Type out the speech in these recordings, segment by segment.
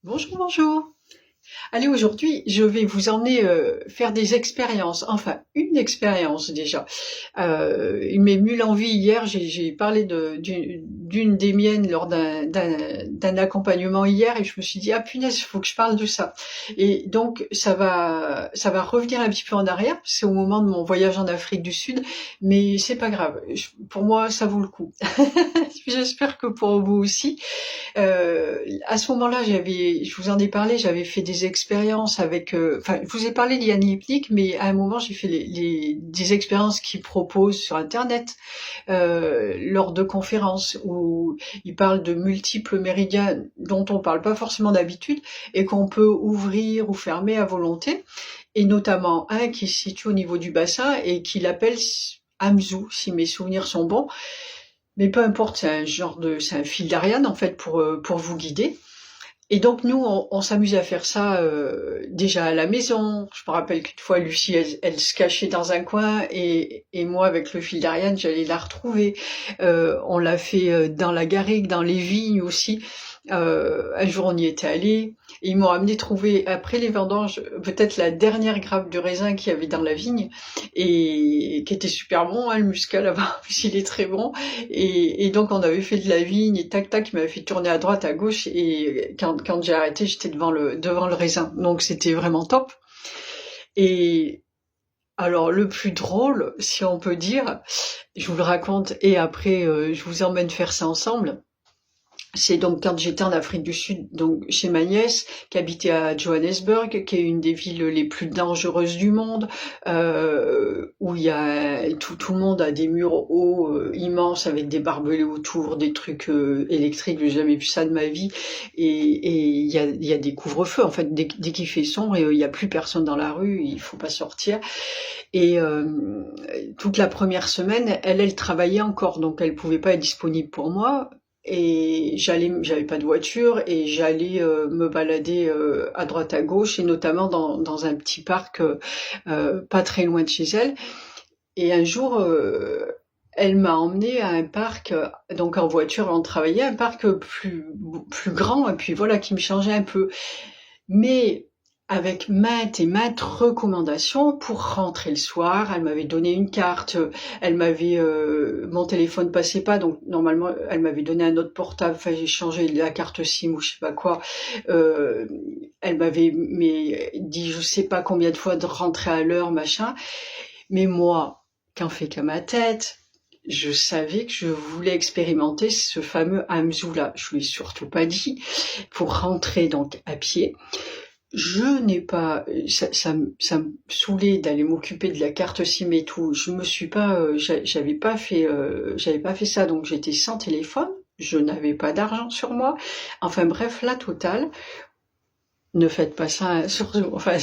Bonjour, bonjour. Allez, aujourd'hui, je vais vous emmener faire des expériences. Enfin, une expérience déjà. Il m'est venu l'envie hier. J'ai parlé d'une des miennes lors d'un accompagnement hier, et je me suis dit ah punaise, il faut que je parle de ça. Et donc ça va revenir un petit peu en arrière. C'est au moment de mon voyage en Afrique du Sud, mais c'est pas grave. Pour moi, ça vaut le coup. J'espère que pour vous aussi. À ce moment-là, je vous en ai parlé, j'avais fait des expériences avec, enfin, je vous ai parlé de Yann Lipnik, mais à un moment, j'ai fait des expériences qu'il propose sur Internet, lors de conférences où il parle de multiples méridiens dont on parle pas forcément d'habitude et qu'on peut ouvrir ou fermer à volonté, et notamment un qui se situe au niveau du bassin et qu'il appelle Hamzou, si mes souvenirs sont bons. Mais peu importe, c'est un fil d'Ariane en fait pour vous guider. Et donc nous, on s'amuse à faire ça déjà à la maison. Je me rappelle qu'une fois, Lucie, elle se cachait dans un coin et moi, avec le fil d'Ariane, j'allais la retrouver. On l'a fait dans la garrigue, dans les vignes aussi. Un jour, on y était allés. Ils m'ont amené trouver, après les vendanges, peut-être la dernière grappe de raisin qu'il y avait dans la vigne, et qui était super bon, hein, le muscat là-bas, il est très bon. Et donc on avait fait de la vigne, et tac tac, il m'avait fait tourner à droite, à gauche, et quand j'ai arrêté, j'étais devant le raisin. Donc c'était vraiment top. Et alors le plus drôle, si on peut dire, je vous le raconte, et après je vous emmène faire ça ensemble. C'est donc quand j'étais en Afrique du Sud, donc chez ma nièce, qui habitait à Johannesburg, qui est une des villes les plus dangereuses du monde, où il y a tout le monde a des murs hauts immenses avec des barbelés autour, des trucs électriques. J'ai jamais vu ça de ma vie. Et il y a des couvre-feux en fait. Dès qu'il fait sombre, il y a plus personne dans la rue, il faut pas sortir. Et toute la première semaine, elle travaillait encore, donc elle pouvait pas être disponible pour moi. Et j'avais pas de voiture, et j'allais me balader à droite à gauche, et notamment dans un petit parc pas très loin de chez elle. Et un jour, elle m'a emmenée à un parc, donc en voiture, on travaillait, un parc plus grand, et puis voilà, qui me changeait un peu. Mais avec maintes et maintes recommandations pour rentrer le soir. Elle m'avait donné une carte, mon téléphone passait pas, donc normalement elle m'avait donné un autre portable, enfin j'ai changé la carte SIM ou je sais pas quoi. Euh, Elle m'avait dit je sais pas combien de fois de rentrer à l'heure, machin. Mais moi, qu'en fait qu'à ma tête, je savais que je voulais expérimenter ce fameux Hamzou là. Je lui ai surtout pas dit, pour rentrer donc à pied. Je n'ai pas, ça me saoulait d'aller m'occuper de la carte SIM et tout. Je me suis pas, j'avais pas fait ça, donc j'étais sans téléphone. Je n'avais pas d'argent sur moi. Enfin bref, la totale. Ne faites pas ça, hein, surtout. Enfin,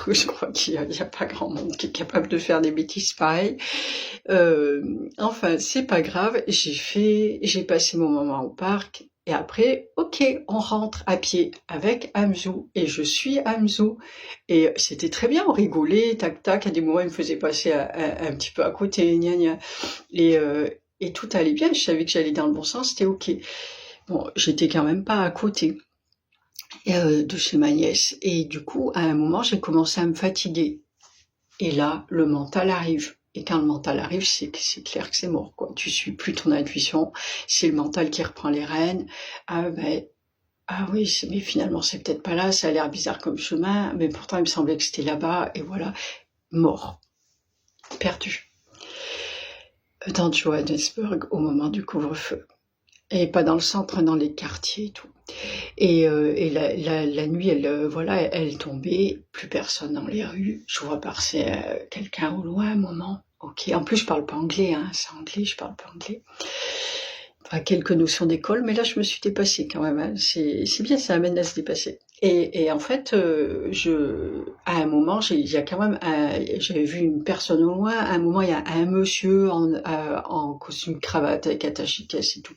je crois qu'il y a pas grand monde qui est capable de faire des bêtises pareilles. Enfin, c'est pas grave. J'ai passé mon moment au parc. Et après, ok, on rentre à pied avec Hamzou. Et je suis Hamzou. Et c'était très bien, on rigolait, tac tac. À des moments, il me faisait passer un petit peu à côté, gna gna. Et tout allait bien, je savais que j'allais dans le bon sens, c'était ok. Bon, j'étais quand même pas à côté de chez ma nièce. Et du coup, à un moment, j'ai commencé à me fatiguer. Et là, le mental arrive. Et quand le mental arrive, c'est clair que c'est mort, quoi. Tu suis plus ton intuition, c'est le mental qui reprend les rênes. Ah oui, mais finalement c'est peut-être pas là, ça a l'air bizarre comme chemin, mais pourtant il me semblait que c'était là-bas, et voilà, mort, perdu. Dans Johannesburg, au moment du couvre-feu. Et pas dans le centre, dans les quartiers et tout. Et la nuit, elle tombait, plus personne dans les rues. Je vois passer quelqu'un au loin un moment. Ok, en plus je parle pas anglais, hein, c'est anglais, je parle pas anglais. Enfin, quelques notions d'école, mais là je me suis dépassée quand même, hein. C'est bien, ça amène à se dépasser. Et en fait, à un moment, il y a quand même j'avais vu une personne au loin. À un moment, il y a un monsieur en costume cravate avec attaché de caisse et tout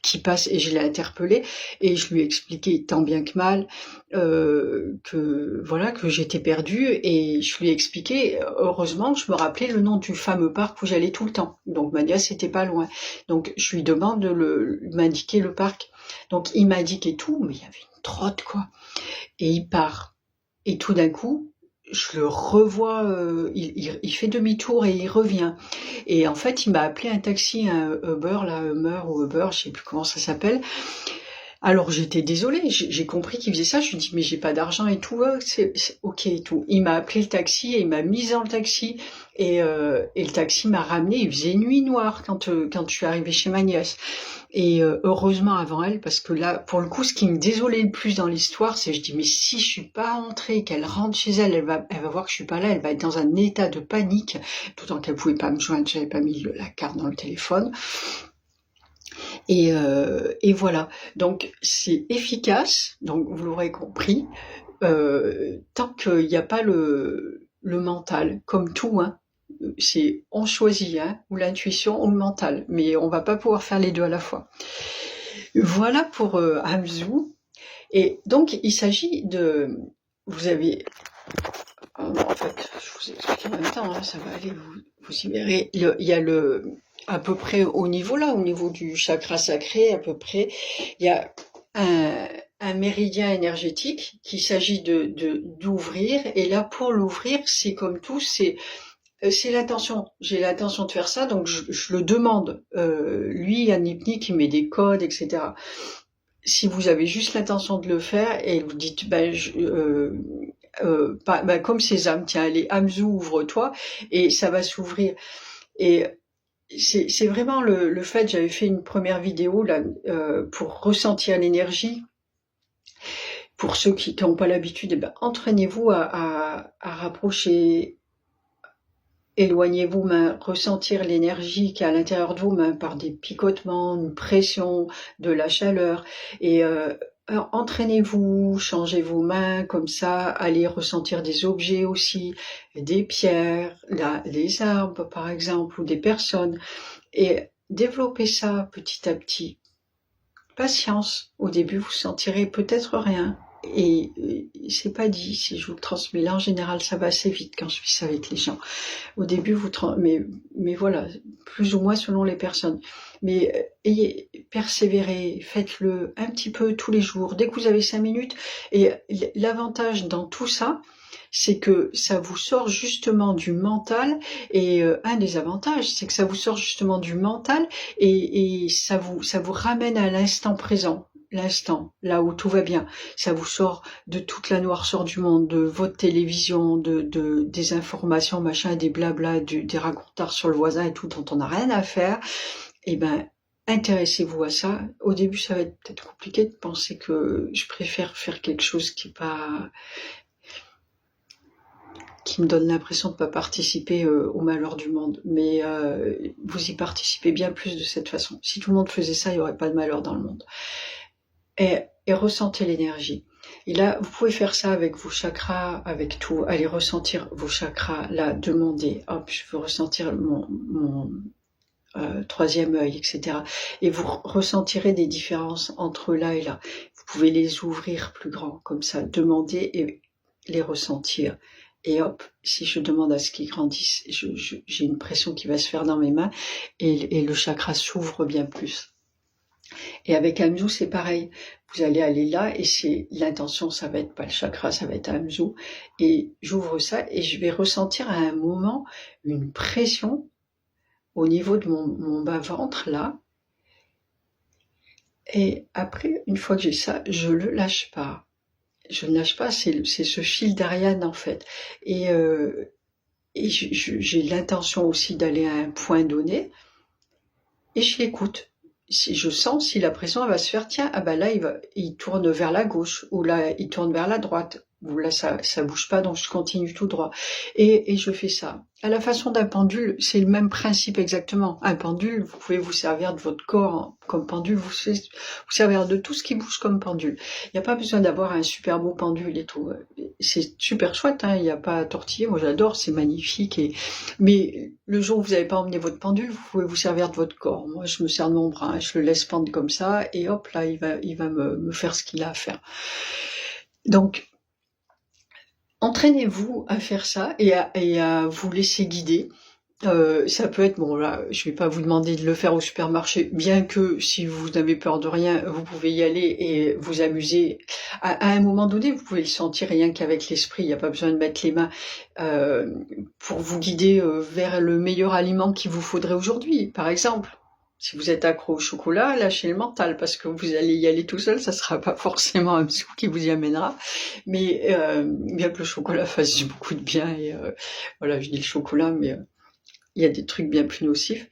qui passe, et je l'ai interpellé et je lui ai expliqué tant bien que mal que voilà, que j'étais perdue, et je lui ai expliqué. Heureusement, je me rappelais le nom du fameux parc où j'allais tout le temps. Donc ma nièce était pas loin. Donc je lui demande de m'indiquer le parc. Donc il m'indiquait tout, mais il y avait une trotte, quoi. Et il part. Et tout d'un coup, je le revois, il fait demi-tour et il revient. Et en fait, il m'a appelé un taxi, un Uber, là, Hummer ou Uber, je sais plus comment ça s'appelle. Alors j'étais désolée, j'ai compris qu'il faisait ça, je lui dis mais j'ai pas d'argent et tout, c'est ok et tout. Il m'a appelé le taxi et il m'a mise dans le taxi et le taxi m'a ramené, il faisait nuit noire quand je suis arrivée chez ma nièce. Et heureusement avant elle, parce que là, pour le coup, ce qui me désolait le plus dans l'histoire, c'est je dis mais si je suis pas rentrée, qu'elle rentre chez elle, elle va voir que je suis pas là, elle va être dans un état de panique, d'autant qu'elle pouvait pas me joindre, j'avais pas mis la carte dans le téléphone. Et voilà, donc c'est efficace, donc vous l'aurez compris, tant qu'il n'y a pas le mental, comme tout, hein, c'est on choisit, hein, ou l'intuition ou le mental, mais on va pas pouvoir faire les deux à la fois. Voilà pour Hamzou. Et donc il s'agit de, vous avez, en fait, je vous explique en même temps, hein, ça va aller, vous y verrez, il y a à peu près au niveau du chakra sacré, à peu près, il y a un méridien énergétique qu'il s'agit d'ouvrir. Et là, pour l'ouvrir, c'est comme tout, c'est l'intention. J'ai l'intention de faire ça, donc je le demande. Lui, Yann Lipnik, il met des codes, etc. Si vous avez juste l'intention de le faire et vous dites, comme Sésame, tiens, allez, Hamzou, ouvre-toi, et ça va s'ouvrir. Et c'est vraiment le fait, j'avais fait une première vidéo là pour ressentir l'énergie. Pour ceux qui n'ont pas l'habitude, entraînez-vous à rapprocher, éloignez vos mains, ressentir l'énergie qu'il y a à l'intérieur de vos mains par des picotements, une pression, de la chaleur. Et entraînez-vous, changez vos mains comme ça, allez ressentir des objets aussi, des pierres, les arbres par exemple, ou des personnes. Et développez ça petit à petit. Patience. Au début, vous sentirez peut-être rien. Et c'est pas dit si je vous le transmets. Là, en général, ça va assez vite quand je fais ça avec les gens. Au début, mais voilà, plus ou moins selon les personnes. Mais persévérez, faites-le un petit peu tous les jours, dès que vous avez 5 minutes. Et l'avantage dans tout ça, c'est que ça vous sort justement du mental. Et un des avantages, c'est que ça vous sort justement du mental et ça vous ramène à l'instant présent. L'instant, là où tout va bien. Ça vous sort de toute la noirceur du monde, de votre télévision, des informations, machin, des blabla, des racontards sur le voisin et tout dont on n'a rien à faire. Eh ben, intéressez-vous à ça. Au début, ça va être peut-être compliqué de penser que je préfère faire quelque chose qui me donne l'impression de ne pas participer au malheur du monde. Mais vous y participez bien plus de cette façon. Si tout le monde faisait ça, il n'y aurait pas de malheur dans le monde. Et ressentez l'énergie. Et là, vous pouvez faire ça avec vos chakras, avec tout. Allez ressentir vos chakras, là, demandez, hop, je veux ressentir mon troisième œil, etc. Et vous ressentirez des différences entre là et là. Vous pouvez les ouvrir plus grands, comme ça, demander et les ressentir. Et hop, si je demande à ce qu'ils grandissent, j'ai une pression qui va se faire dans mes mains et le chakra s'ouvre bien plus. Et avec Hamzou, c'est pareil. Vous allez aller là et c'est l'intention, ça va être pas le chakra, ça va être Hamzou. Et j'ouvre ça et je vais ressentir à un moment une pression au niveau de mon bas-ventre là. Et après, une fois que j'ai ça, je le lâche pas. Je ne lâche pas, c'est ce fil d'Ariane en fait. Et j'ai l'intention aussi d'aller à un point donné et je l'écoute. Si je sens si la pression elle va se faire, tiens, là il tourne vers la gauche ou là il tourne vers la droite ou là ça bouge pas donc je continue tout droit et je fais ça à la façon d'un pendule. C'est le même principe exactement. Un pendule, vous pouvez vous servir de votre corps comme pendule, vous servir de tout ce qui bouge comme pendule. Il n'y a pas besoin d'avoir un super beau pendule et tout. C'est super chouette, hein, il n'y a pas à tortiller. Moi j'adore, c'est magnifique. Mais le jour où vous n'avez pas emmené votre pendule, vous pouvez vous servir de votre corps. Moi je me sers de mon bras, je le laisse pendre comme ça et hop là il va me faire ce qu'il a à faire. Donc entraînez-vous à faire ça et à vous laisser guider. Ça peut être, bon là, je vais pas vous demander de le faire au supermarché, bien que si vous n'avez peur de rien, vous pouvez y aller et vous amuser. À un moment donné, vous pouvez le sentir rien qu'avec l'esprit, il n'y a pas besoin de mettre les mains euh, pour vous guider vers le meilleur aliment qu'il vous faudrait aujourd'hui. Par exemple, si vous êtes accro au chocolat, lâchez le mental, parce que vous allez y aller tout seul, ça sera pas forcément un sou qui vous y amènera, mais bien que le chocolat fasse beaucoup de bien, et voilà, je dis le chocolat, mais il y a des trucs bien plus nocifs.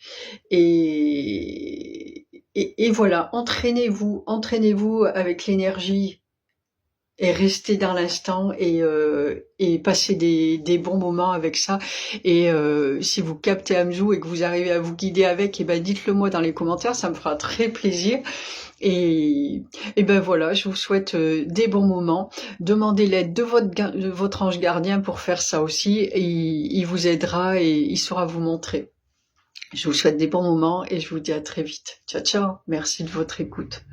Et voilà, entraînez-vous avec l'énergie et restez dans l'instant et passez des bons moments avec ça. Et si vous captez Amzou et que vous arrivez à vous guider avec, et ben dites-le moi dans les commentaires, ça me fera très plaisir. Et, et ben voilà, je vous souhaite des bons moments. Demandez l'aide de votre ange gardien pour faire ça aussi. Et il vous aidera et il saura vous montrer. Je vous souhaite des bons moments et je vous dis à très vite. Ciao, ciao. Merci de votre écoute.